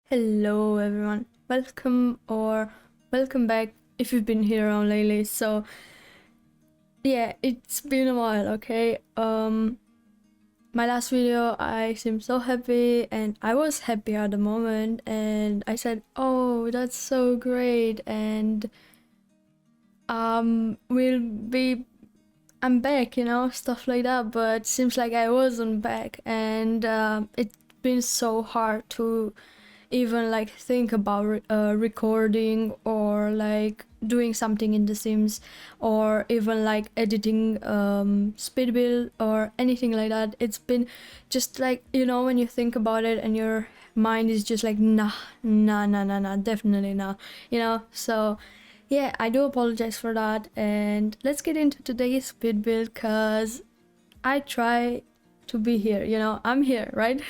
Hello everyone, welcome back if you've been here around lately. So yeah, it's been a while, okay? My last video I seemed so happy and I was happy at the moment and I said, oh, that's so great, and I'm back, stuff like that, but seems like I wasn't back, and it's been so hard to even like think about recording or like doing something in the Sims, or even like editing speed build or anything like that. It's been just like, when you think about it and your mind is just like nah, definitely nah, so yeah, I do apologize for that, and let's get into today's speed build because I try to be here, I'm here, right?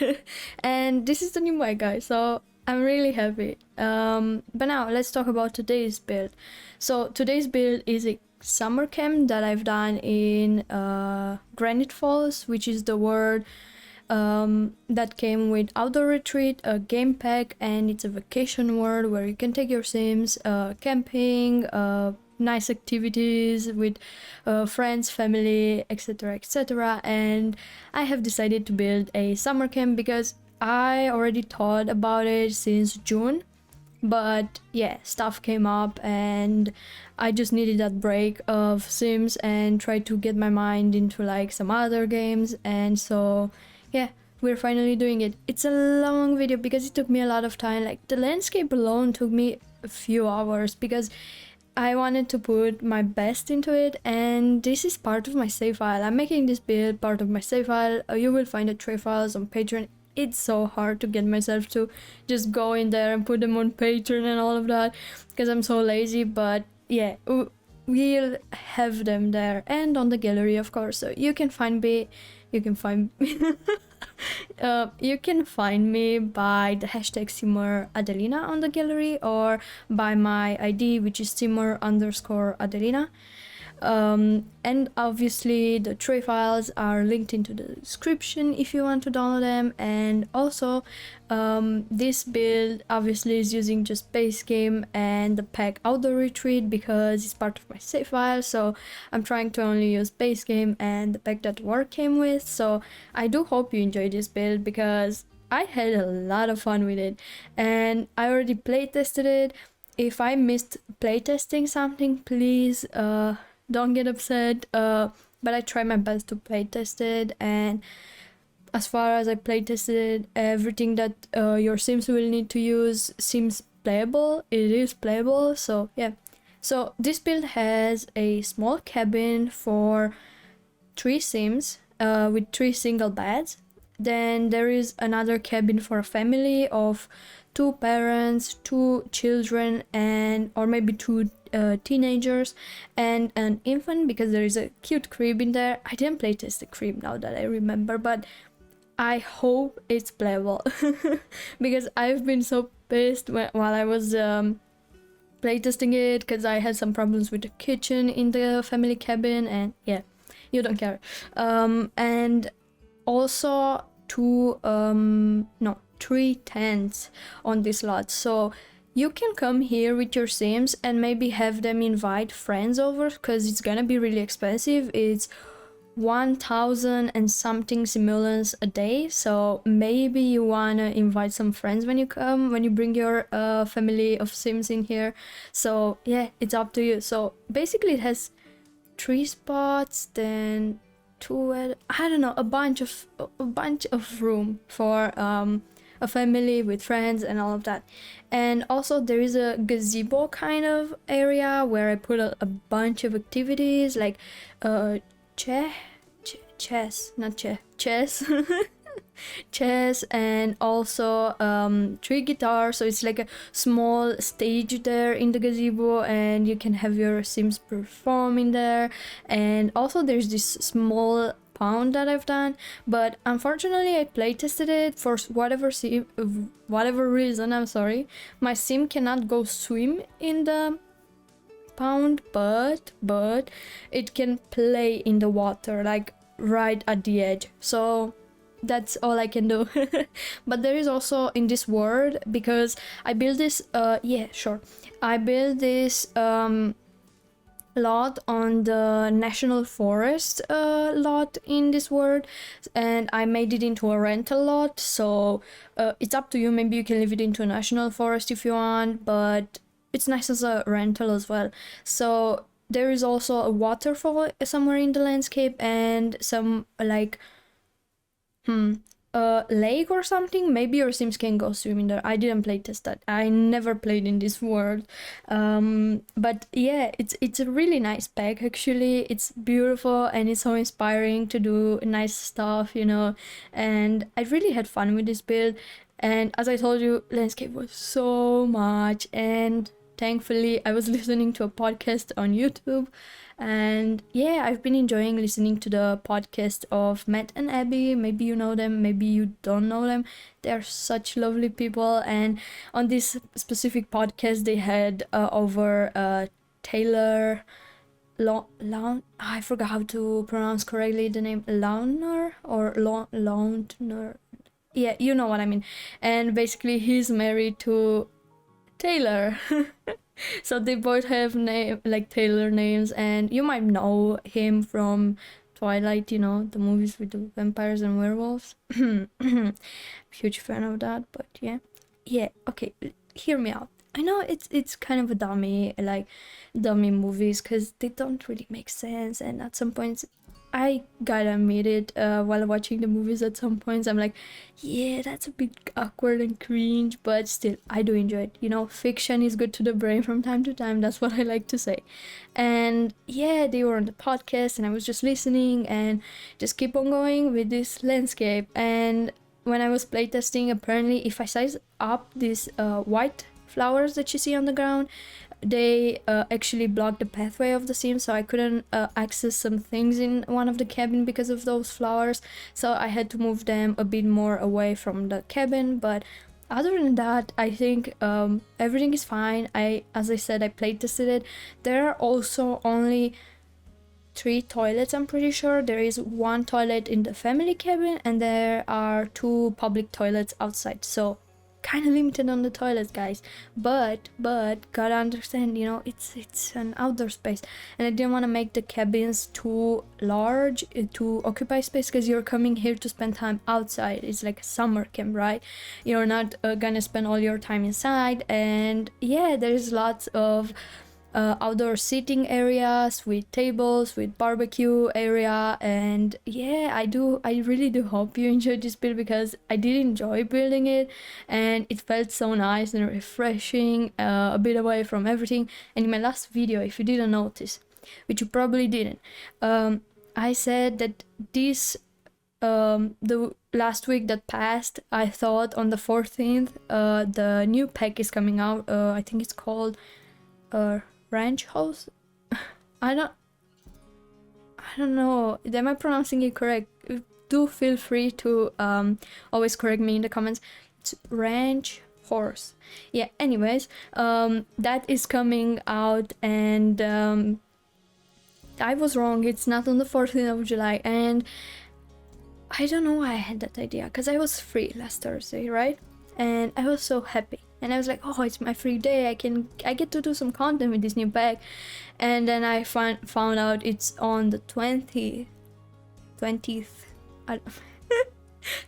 And this is the new mic, guys, so I'm really happy. But now let's talk about today's build. So today's build is a SummerCamp that I've done in GraniteFalls, which is the world that came with outdoor retreat, a game pack, and it's a vacation world where you can take your Sims camping, nice activities with friends, family, etc. And I have decided to build a SummerCamp because I already thought about it since June, but yeah, stuff came up and I just needed that break of Sims and tried to get my mind into like some other games, and so yeah, we're finally doing it. It's a long video because it took me a lot of time. Like the landscape alone took me a few hours because I wanted to put my best into it, and this is part of my save file. I'm making this build part of my save file. You will find the tray files on Patreon. It's so hard to get myself to just go in there and put them on Patreon and all of that because I'm so lazy, but yeah, we'll have them there and on the gallery, of course. So you can find me you can find me by the hashtag #SimmerAdelina on the gallery, or by my ID, which is Simmer_Adelina. And obviously the tray files are linked into the description if you want to download them. And also this build obviously is using just base game and the pack outdoor retreat because it's part of my save file, so I'm trying to only use base game and the pack that work came with. So I do hope you enjoy this build because I had a lot of fun with it and I already play tested it. If I missed playtesting something, please don't get upset, but I try my best to playtest it, and as far as I playtested, everything that your Sims will need to use seems playable. It is playable, so yeah. So this build has a small cabin for 3 Sims with 3 single beds. Then there is another cabin for a family of 2 parents, 2 children, and or maybe 2 teenagers and an infant, because there is a cute crib in there. I didn't playtest the crib now that I remember, but I hope it's playable because I've been so pissed while I was playtesting it because I had some problems with the kitchen in the family cabin, and yeah, you don't care. And also 3 tents on this lot, so you can come here with your Sims and maybe have them invite friends over because it's gonna be really expensive. It's 1,000 and something simoleons a day, so maybe you wanna invite some friends when you come, when you bring your family of Sims in here. So yeah, it's up to you. So basically it has 3 spots, then 2, I don't know, a bunch of room for a family with friends and all of that. And also there is a gazebo kind of area where I put a bunch of activities like chess chess, and also 3 guitars, so it's like a small stage there in the gazebo and you can have your Sims perform in there. And also there's this small pond that I've done, but unfortunately I playtested it for whatever reason, I'm sorry, my Sim cannot go swim in the pond, but it can play in the water like right at the edge. So that's all I can do. But there is also in this world, because I built this I built this lot on the national forest lot in this world, and I made it into a rental lot. So it's up to you, maybe you can leave it into a national forest if you want, but it's nice as a rental as well. So there is also a waterfall somewhere in the landscape, and some like lake or something. Maybe your Sims can go swimming there. I didn't play test that. I never played in this world. But yeah, it's a really nice pack actually. It's beautiful and it's so inspiring to do nice stuff, you know. And I really had fun with this build. And as I told you, landscape was so much, and thankfully I was listening to a podcast on YouTube. And yeah, I've been enjoying listening to the podcast of Matt and Abby. Maybe you know them, maybe you don't know them. They're such lovely people. And on this specific podcast, they had over Taylor I forgot how to pronounce correctly the name, Launer or Launer. Yeah, you know what I mean. And basically, he's married to Taylor. So they both have Taylor names, and you might know him from Twilight, you know, the movies with the vampires and werewolves. Huge fan of that, but yeah, okay, hear me out. I know it's kind of a dummy movies, because they don't really make sense, and at some points I gotta admit it, while watching the movies at some points I'm like, yeah, that's a bit awkward and cringe, but still I do enjoy it. You know, fiction is good to the brain from time to time, that's what I like to say. And yeah, they were on the podcast and I was just listening and just keep on going with this landscape. And when I was playtesting, apparently if I size up these white flowers that you see on the ground, they actually blocked the pathway of the sim, so I couldn't access some things in one of the cabin because of those flowers. So I had to move them a bit more away from the cabin. But other than that, I think everything is fine. As I said, I play tested it. There are also only 3 toilets, I'm pretty sure. There is 1 toilet in the family cabin and there are 2 public toilets outside. So kind of limited on the toilets, guys, but gotta understand, you know, it's an outdoor space, and I didn't want to make the cabins too large to occupy space, because you're coming here to spend time outside. It's like a summer camp, right? You're not gonna spend all your time inside. And yeah, there's lots of outdoor seating areas with tables, with barbecue area. And yeah, I really do hope you enjoyed this build, because I did enjoy building it and it felt so nice and refreshing, a bit away from everything. And in my last video, if you didn't notice, which you probably didn't, I said that this the last week that passed, I thought on the 14th the new pack is coming out. I think it's called Ranch House. I don't know. Am I pronouncing it correct? Do feel free to always correct me in the comments. It's Ranch Horse. Yeah, anyways, that is coming out, and I was wrong. It's not on the 14th of July, and I don't know why I had that idea, because I was free last Thursday, right? And I was so happy. And I was like, oh, it's my free day. I get to do some content with this new bag. And then I found out it's on the 20th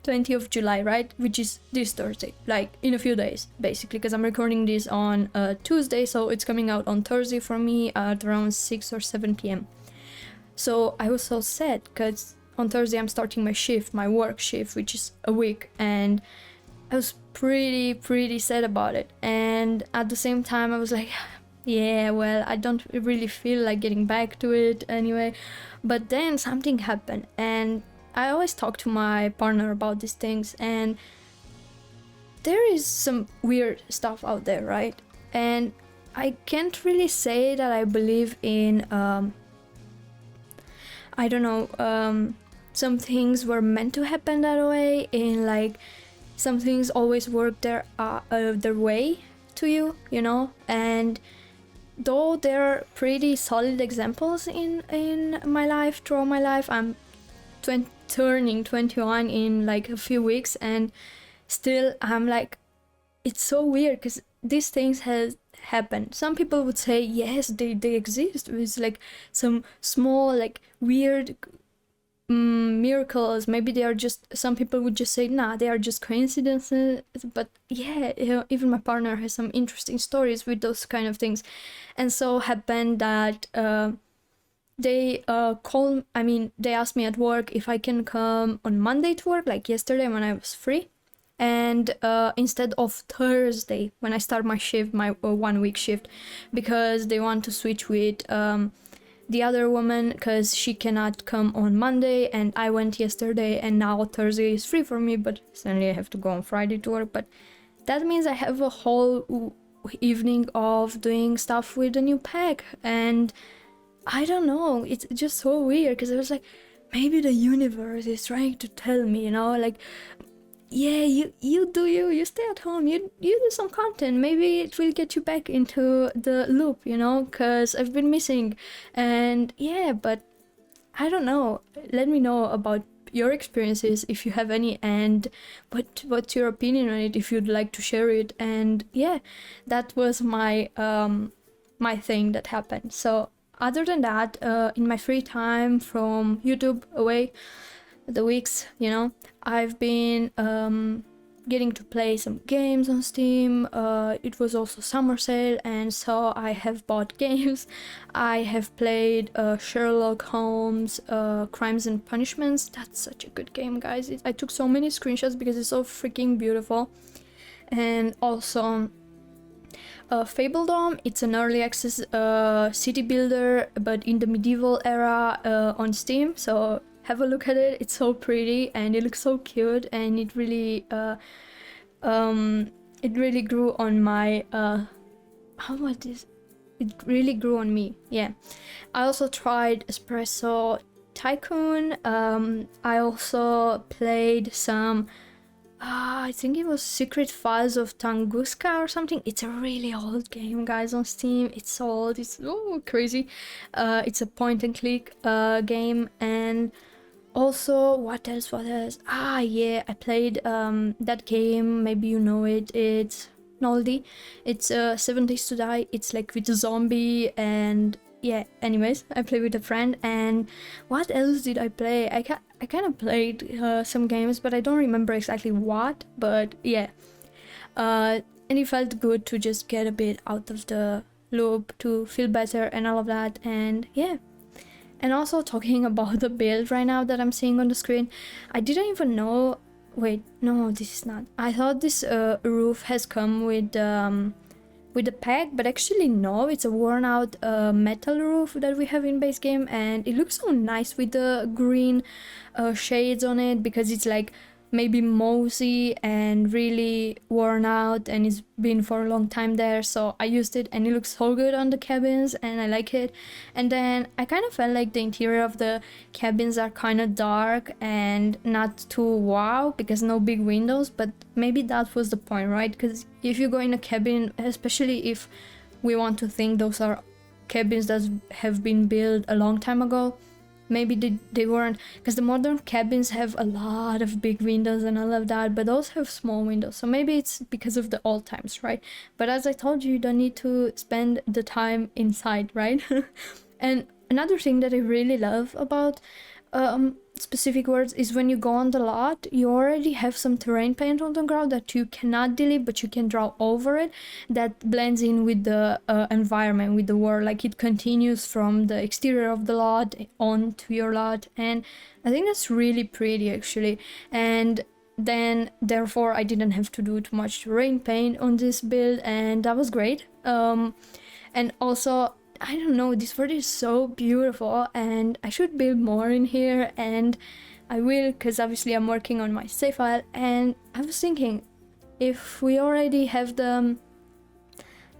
20th of July, right? Which is this Thursday, like in a few days, basically, because I'm recording this on Tuesday, so it's coming out on Thursday for me at around 6 or 7 p.m. So I was so sad, because on Thursday I'm starting my work shift, which is a week, and I was pretty sad about it. And at the same time I was like, yeah, well, I don't really feel like getting back to it anyway. But then something happened, and I always talk to my partner about these things, and there is some weird stuff out there, right? And I can't really say that I believe in I don't know, some things were meant to happen that way, in like some things always work their way to you, you know. And though there are pretty solid examples in my life, throughout my life, I'm turning 21 in like a few weeks, and still I'm like, it's so weird because these things has happened. Some people would say yes, they exist. It's like some small like weird miracles. Maybe they are just, some people would just say nah, they are just coincidences. But yeah, even my partner has some interesting stories with those kind of things. And so happened that they they asked me at work if I can come on Monday to work, like yesterday when I was free, and instead of Thursday when I start my shift, my 1 week shift, because they want to switch with the other woman because she cannot come on Monday, and I went yesterday, and now Thursday is free for me, but suddenly I have to go on Friday to work. But that means I have a whole evening of doing stuff with the new pack, and I don't know, it's just so weird because I was like, maybe the universe is trying to tell me, you know, like, yeah, you stay at home, you do some content, maybe it will get you back into the loop, you know, because I've been missing. And yeah, but I don't know, let me know about your experiences if you have any, and what's your opinion on it if you'd like to share it. And yeah, that was my my thing that happened. So other than that, in my free time from YouTube away, the weeks, you know, I've been getting to play some games on Steam. It was also summer sale, and so I have bought games. I have played Sherlock Holmes, Crimes and Punishments. That's such a good game, guys. I took so many screenshots because it's so freaking beautiful. And also Fabledom, it's an early access city builder, but in the medieval era on Steam, so have a look at it. It's so pretty and it looks so cute, and it really grew on my it really grew on me. Yeah, I also tried Espresso Tycoon. I also played some I think it was Secret Files of Tunguska or something. It's a really old game, guys, on Steam. It's so old, it's crazy. It's a point and click game. And also, what else? Yeah, I played that game, maybe you know it. It's Noldi. It's 7 Days to Die. It's like with a zombie, and yeah, anyways, I played with a friend. And what else did I play? I kind of played some games, but I don't remember exactly what. But yeah, and it felt good to just get a bit out of the loop, to feel better and all of that. And yeah. And also, talking about the build right now that I'm seeing on the screen, I didn't even know. Wait, no, this is not. I thought this roof has come with the pack, but actually no, it's a worn out metal roof that we have in base game, and it looks so nice with the green shades on it, because it's like maybe mossy and really worn out, and it's been for a long time there. So I used it and it looks so good on the cabins, and I like it. And then I kind of felt like the interior of the cabins are kind of dark and not too wow, because no big windows, but maybe that was the point, right? Because if you go in a cabin, especially if we want to think those are cabins that have been built a long time ago, maybe they weren't, because the modern cabins have a lot of big windows and all of that, but those have small windows, so maybe it's because of the old times, right? But as I told you, you don't need to spend the time inside, right? And another thing that I really love about specific words is when you go on the lot, you already have some terrain paint on the ground that you cannot delete, but you can draw over it, that blends in with the environment, with the world. Like, it continues from the exterior of the lot onto your lot, and I think that's really pretty, actually. And then therefore I didn't have to do too much terrain paint on this build, and that was great. And also, I don't know, this world is so beautiful, and I should build more in here, and I will, because obviously I'm working on my save file. And I was thinking, if we already have the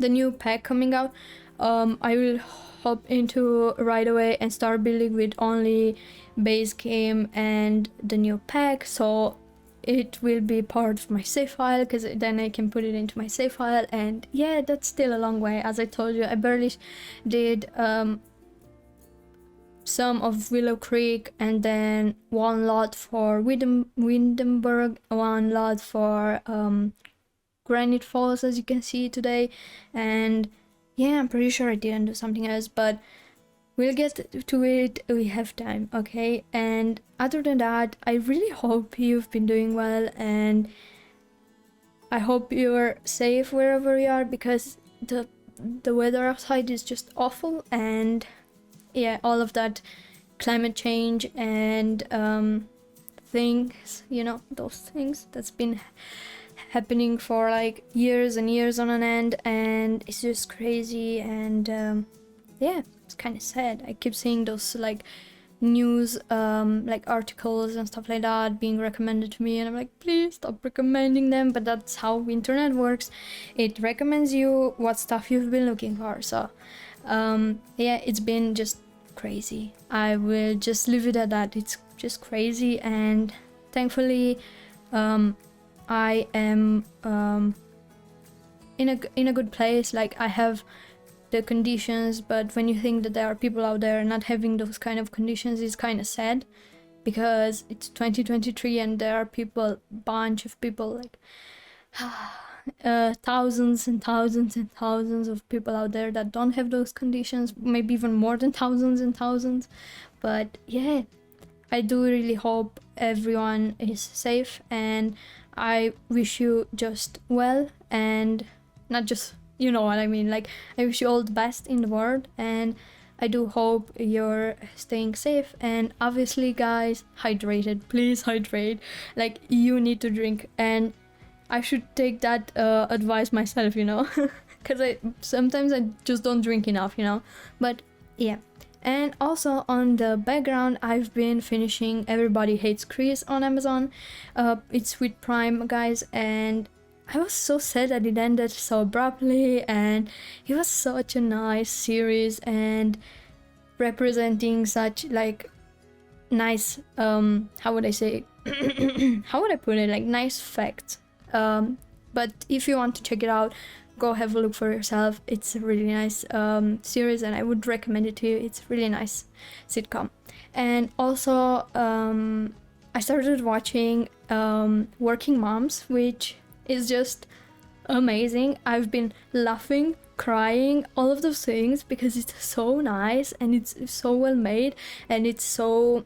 new pack coming out, I will hop into right away and start building with only base game and the new pack, so it will be part of my save file, because then I can put it into my save file. And yeah, that's still a long way. As I told you, I barely did some of Willow Creek, and then one lot for Windenburg, one lot for GraniteFalls, as you can see today. And yeah, I'm pretty sure I didn't do something else, but we'll get to it, we have time, okay? And other than that, I really hope you've been doing well, and I hope you're safe wherever you are, because the weather outside is just awful. And yeah, all of that climate change and things, you know, those things that's been happening for like years and years on an end, and it's just crazy. And yeah, it's kind of sad. I keep seeing those like news like articles and stuff like that being recommended to me, and I'm like, please stop recommending them. But that's how internet works. It recommends you what stuff you've been looking for. So yeah, it's been just crazy. I will just leave it at that. It's just crazy, and thankfully I am in a good place. Like, I have the conditions, but when you think that there are people out there not having those kind of conditions, it's kind of sad, because it's 2023 and there are people, bunch of people, like thousands and thousands and thousands of people out there that don't have those conditions, maybe even more than thousands and thousands. But yeah, I do really hope everyone is safe, and I wish you just well, and not just, you know what I mean, like, I wish you all the best in the world, and I do hope you're staying safe. And obviously, guys, hydrated, please hydrate. Like, you need to drink, and I should take that advice myself, you know, because sometimes I just don't drink enough, you know. But yeah. And also on the background, I've been finishing Everybody Hates Chris on Amazon. It's with Prime, guys, and I was so sad that it ended so abruptly, and it was such a nice series and representing such like nice how would I say how would I put it, like nice facts. But if you want to check it out, go have a look for yourself. It's a really nice series, and I would recommend it to you. It's a really nice sitcom. And also I started watching Working Moms, which is just amazing. I've been laughing, crying, all of those things, because it's so nice and it's so well made, and it's so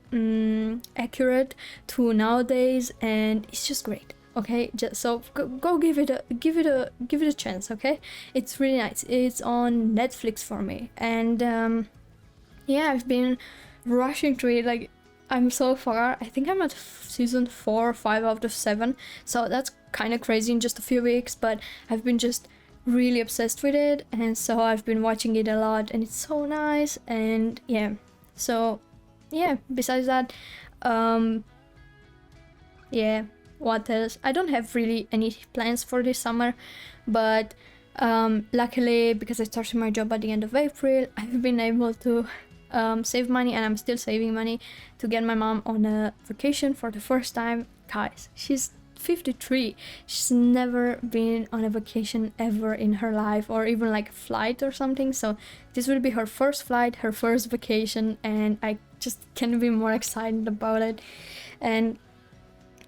accurate to nowadays, and it's just great. Okay, so go give it a chance. Okay, it's really nice. It's on Netflix for me, and yeah, I've been rushing through it. Like, I'm so far. I think I'm at season 4 or 5 out of 7, so that's kind of crazy in just a few weeks. But I've been just really obsessed with it, and so I've been watching it a lot, and it's so nice. And yeah, so yeah, besides that, yeah, what else? I don't have really any plans for this summer, but luckily, because I started my job at the end of April, I've been able to save money, and I'm still saving money to get my mom on a vacation for the first time. Guys, she's 53. She's never been on a vacation ever in her life, or even like a flight or something. So this will be her first flight, her first vacation, and I just can't be more excited about it. And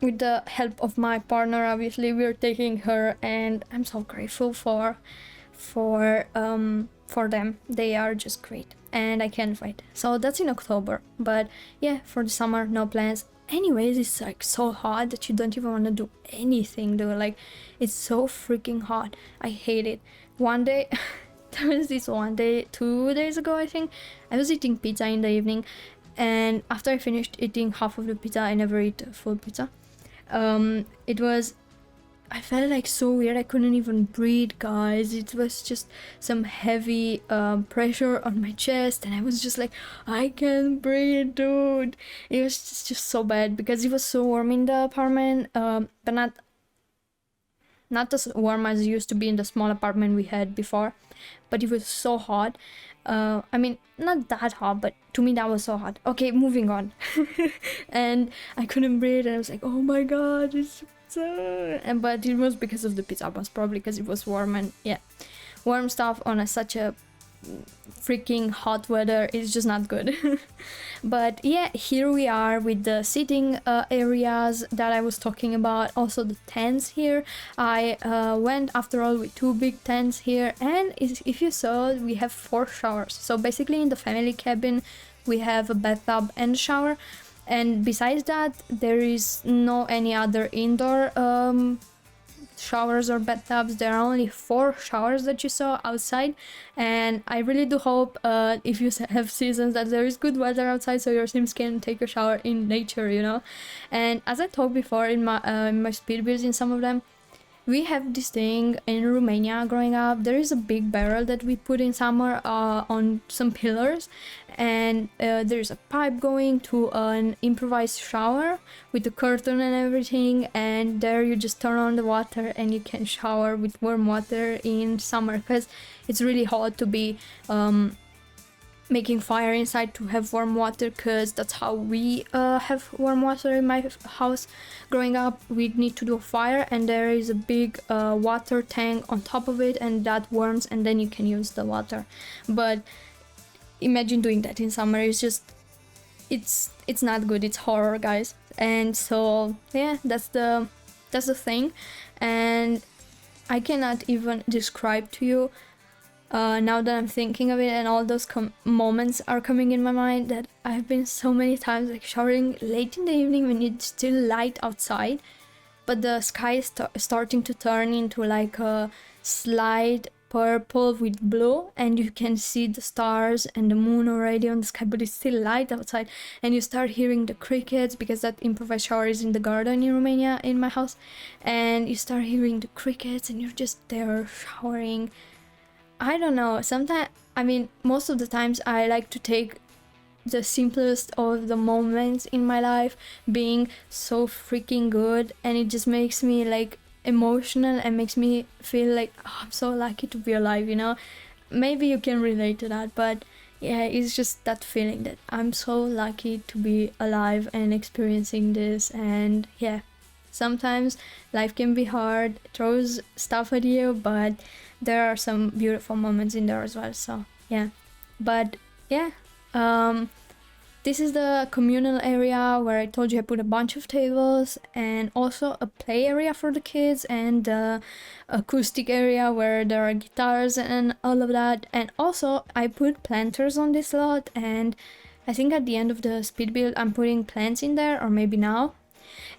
with the help of my partner, obviously, we're taking her, and I'm so grateful for them. They are just great, and I can't wait. So that's in October. But yeah, for the summer, no plans. Anyways, it's like so hot that you don't even want to do anything, though. Like, it's so freaking hot. I hate it. One day there was this one day 2 days ago, I think, I was eating pizza in the evening, and after I finished eating half of the pizza, I never eat a full pizza. I felt like so weird. I couldn't even breathe, guys. It was just some heavy pressure on my chest, and I was just like, I can't breathe, dude. It was just so bad, because it was so warm in the apartment, but not as warm as it used to be in the small apartment we had before, but it was so hot. I mean, not that hot, but to me that was so hot. Okay, moving on. And I couldn't breathe, and I was like, oh my god, it's so... But it was because of the pizza, most probably because it was warm, and yeah, warm stuff on such a freaking hot weather is just not good. But yeah, here we are with the sitting areas that I was talking about, also the tents here. I went after all with 2 big tents here, and if you saw, we have 4 showers. So basically in the family cabin we have a bathtub and shower, and besides that there is no any other indoor showers or bathtubs. There are only 4 showers that you saw outside, and I really do hope if you have seasons that there is good weather outside so your Sims can take a shower in nature, you know. And as I talked before in my speed builds, in some of them, we have this thing in Romania growing up. There is a big barrel that we put in summer on some pillars, and there's a pipe going to an improvised shower with a curtain and everything, and there you just turn on the water and you can shower with warm water in summer, because it's really hot to be making fire inside to have warm water, because that's how we have warm water in my house growing up. We need to do a fire and there is a big water tank on top of it, and that warms and then you can use the water. But imagine doing that in summer. It's just it's not good. It's horror, guys. And so yeah, that's the thing, and I cannot even describe to you now that I'm thinking of it, and all those moments are coming in my mind, that I've been so many times like showering late in the evening when it's still light outside, but the sky is starting to turn into like a slight purple with blue, and you can see the stars and the moon already on the sky, but it's still light outside, and you start hearing the crickets, because that improvised shower is in the garden in Romania in my house, and you start hearing the crickets and you're just there showering. I don't know, sometimes, I mean, most of the times I like to take the simplest of the moments in my life being so freaking good, and it just makes me like emotional and makes me feel like, oh, I'm so lucky to be alive, you know. Maybe you can relate to that, but yeah, it's just that feeling that I'm so lucky to be alive and experiencing this. And yeah, sometimes life can be hard, throws stuff at you, but there are some beautiful moments in there as well. So yeah, but yeah, this is the communal area where I told you I put a bunch of tables, and also a play area for the kids, and the acoustic area where there are guitars and all of that. And also I put planters on this lot, and I think at the end of the speed build I'm putting plants in there, or maybe now.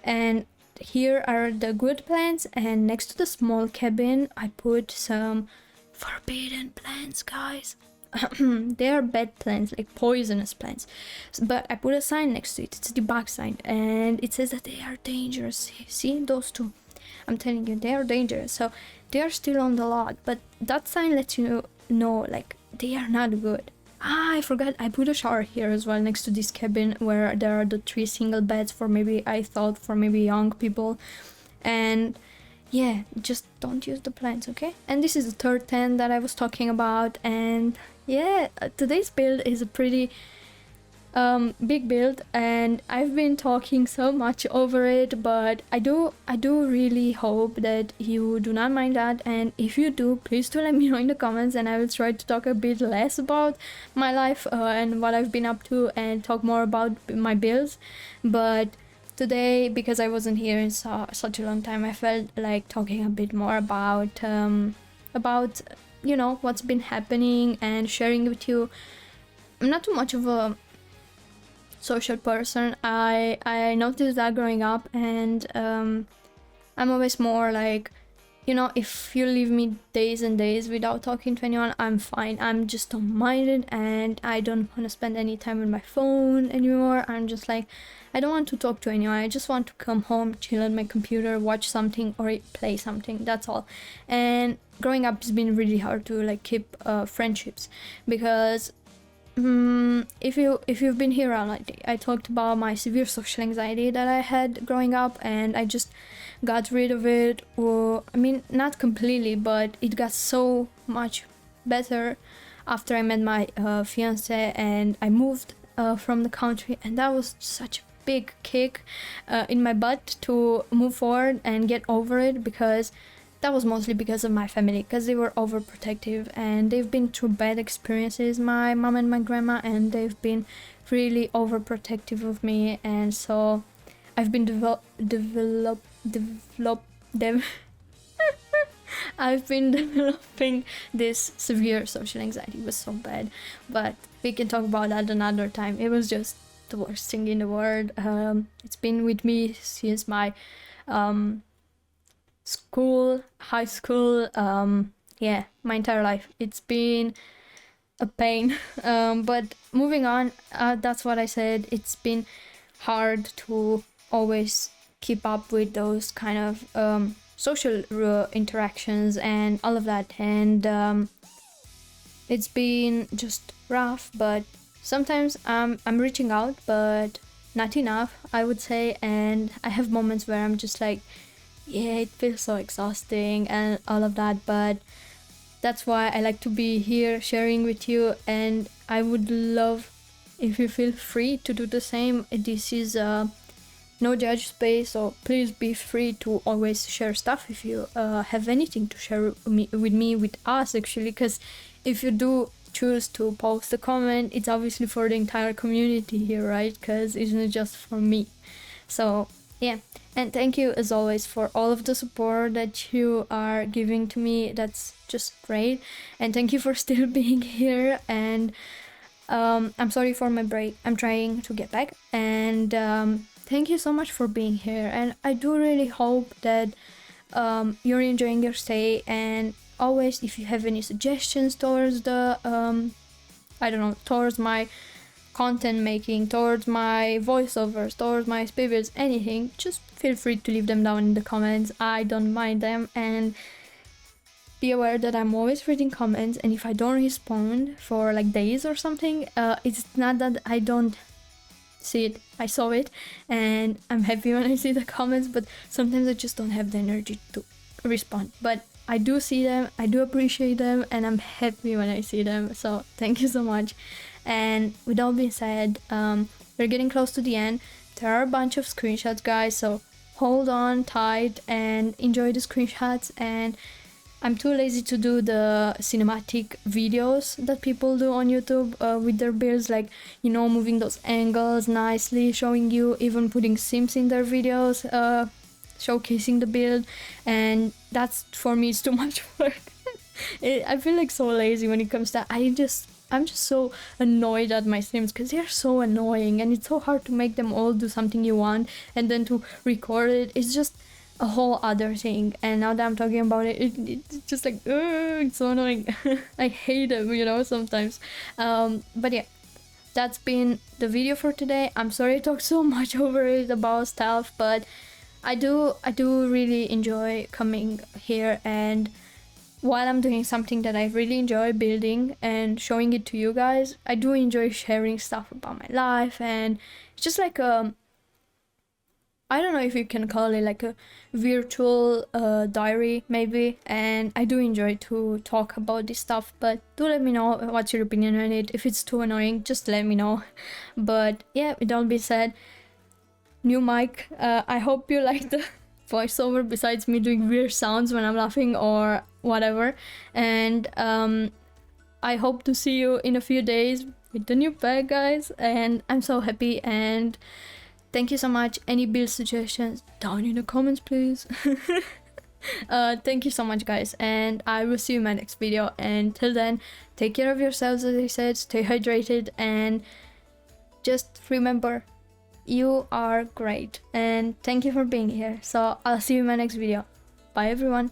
And here are the good plants, and next to the small cabin I put some forbidden plants, guys. They are bad plants, like poisonous plants, but I put a sign next to it. It's a debug sign, and it says that they are dangerous. See those two? I'm telling you, they are dangerous. So they are still on the lot, but that sign lets you know like they are not good. I forgot, I put a shower here as well next to this cabin where there are the 3 single beds for maybe, I thought, for maybe young people. And yeah, just don't use the plants, okay? And this is the 3rd tent that I was talking about. And yeah, today's build is a pretty big build, and I've been talking so much over it, but I do really hope that you do not mind that. And if you do, please do let me know in the comments, and I will try to talk a bit less about my life and what I've been up to, and talk more about my builds. But today, because I wasn't here in such a long time, I felt like talking a bit more about you know, what's been happening and sharing with you. I'm not too much of a social person. I noticed that growing up, and I'm always more like, you know, if you leave me days and days without talking to anyone, I'm fine. I'm just don't mind it, and I don't want to spend any time on my phone anymore. I'm just like, I don't want to talk to anyone. I just want to come home, chill on my computer, watch something or play something. That's all. And growing up has been really hard to like keep friendships, because if you've been here around, like, I talked about my severe social anxiety that I had growing up, and I just got rid of it. Or I mean, not completely, but it got so much better after I met my fiance and I moved from the country, and that was such a big kick in my butt to move forward and get over it, because that was mostly because of my family, because they were overprotective and they've been through bad experiences, my mom and my grandma, and they've been really overprotective of me, and so I've been I've been developing this severe social anxiety. It was so bad, but we can talk about that another time. It was just the worst thing in the world. It's been with me since my high school, yeah, my entire life. It's been a pain. But moving on, that's what I said. It's been hard to always keep up with those kind of social interactions and all of that, and it's been just rough, but sometimes I'm reaching out, but not enough, I would say, and I have moments where I'm just like, yeah, it feels so exhausting and all of that, but that's why I like to be here sharing with you, and I would love if you feel free to do the same. This is no judge space, so please be free to always share stuff if you have anything to share with us actually, because if you do choose to post a comment, it's obviously for the entire community here, right? Because it's not just for me. So yeah, and thank you as always for all of the support that you are giving to me. That's just great, and thank you for still being here. And I'm sorry for my break. I'm trying to get back, and thank you so much for being here, and I do really hope that you're enjoying your stay. And always, if you have any suggestions towards the I don't know, towards my content making, towards my voiceovers, towards my speakers, anything, just feel free to leave them down in the comments. I don't mind them, and be aware that I'm always reading comments, and if I don't respond for like days or something, it's not that I don't see it. I saw it and I'm happy when I see the comments, but sometimes I just don't have the energy to respond. But I do see them, I do appreciate them, and I'm happy when I see them, so thank you so much. And with all being said, we're getting close to the end. There are a bunch of screenshots, guys, so hold on tight and enjoy the screenshots. And I'm too lazy to do the cinematic videos that people do on YouTube with their builds, like, you know, moving those angles nicely, showing you, even putting sims in their videos, showcasing the build, and that's, for me, it's too much work. I feel like so lazy when it comes to that. I'm just so annoyed at my sims because they're so annoying, and it's so hard to make them all do something you want, and then to record it, it's just a whole other thing. And now that I'm talking about it, it's just like, it's so annoying. I hate them, you know, sometimes. But yeah, that's been the video for today. I'm sorry I talked so much over it about stuff, but I do really enjoy coming here, and while I'm doing something that I really enjoy building and showing it to you guys, I do enjoy sharing stuff about my life, and it's just like I don't know if you can call it like a virtual diary maybe, and I do enjoy to talk about this stuff. But do let me know what's your opinion on it. If it's too annoying, just let me know. But yeah, with all being said, new mic, I hope you like the voiceover besides me doing weird sounds when I'm laughing or whatever, and I hope to see you in a few days with the new pack, guys, and I'm so happy. And thank you so much. Any build suggestions down in the comments, please. Thank you so much, guys, and I will see you in my next video. And till then, take care of yourselves, as I said, stay hydrated, and just remember, you are great, and thank you for being here. So I'll see you in my next video. Bye everyone.